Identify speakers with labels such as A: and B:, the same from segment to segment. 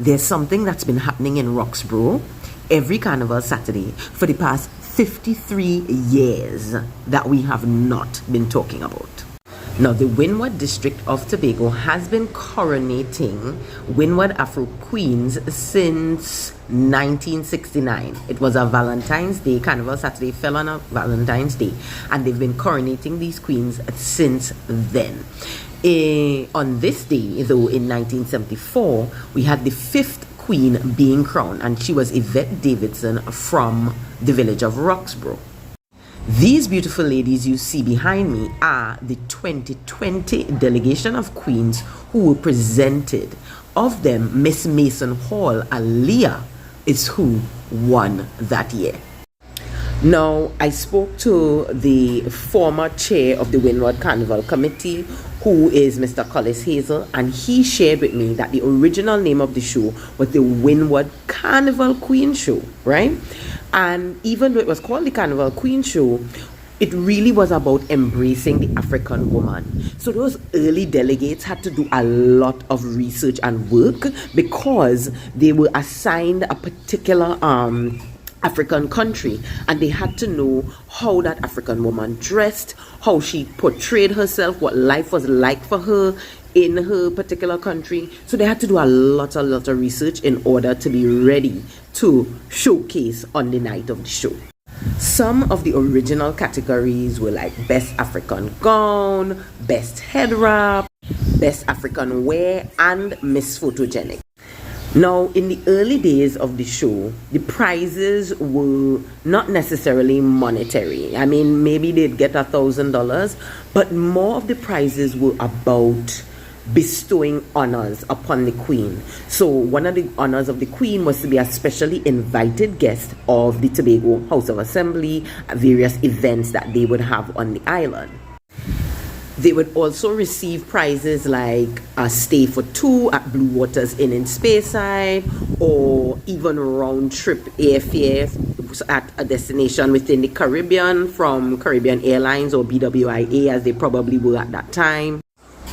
A: There's something that's been happening in Roxborough every Carnival Saturday for the past 53 years that we have not been talking about. Now, the Winward district of Tobago has been coronating Winward Afro Queens since 1969. It was a Valentine's Day. Carnival Saturday fell on a Valentine's Day, and they've been coronating these queens since then. On this day, though, in 1974, we had the fifth queen being crowned, and she was Evette Davidson from the village of Roxborough. These beautiful ladies you see behind me are the 2020 delegation of queens who were presented. Of them, Miss Mason Hall, Aaliyah, is who won that year. Now, I spoke to the former chair of the Windward Carnival Committee, who is Mr. Collis Hazel, and he shared with me that the original name of the show was the Winward Carnival Queen Show, right? And even though it was called the Carnival Queen Show, it really was about embracing the African woman. So those early delegates had to do a lot of research and work because they were assigned a particular African country, and they had to know how that African woman dressed, how she portrayed herself, what life was like for her in her particular country. So they had to do a lot of research in order to be ready to showcase on the night of the show. Some of the original categories were like Best African Gown, Best Head Wrap, Best African Wear, and Miss Photogenic. Now, in the early days of the show, the prizes were not necessarily monetary. I mean, maybe they'd get $1,000, but more of the prizes were about bestowing honors upon the queen. So one of the honors of the queen was to be a specially invited guest of the Tobago House of Assembly at various events that they would have on the island. They would also receive prizes like a stay for two at Blue Waters Inn in Speyside, or even round-trip airfare at a destination within the Caribbean from Caribbean Airlines or BWIA, as they probably were at that time.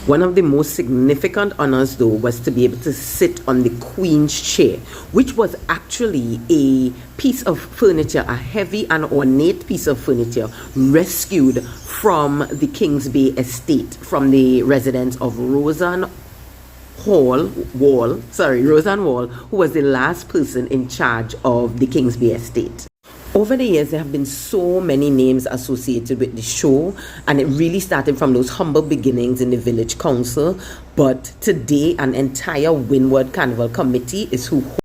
A: One of the most significant honors, though, was to be able to sit on the Queen's chair, which was actually a piece of furniture, a heavy and ornate piece of furniture rescued from the Kings Bay estate, from the residence of Roseanne Wall, who was the last person in charge of the Kings Bay estate. Over the years, there have been so many names associated with the show, and it really started from those humble beginnings in the village council. But today, an entire Winward Carnival committee is who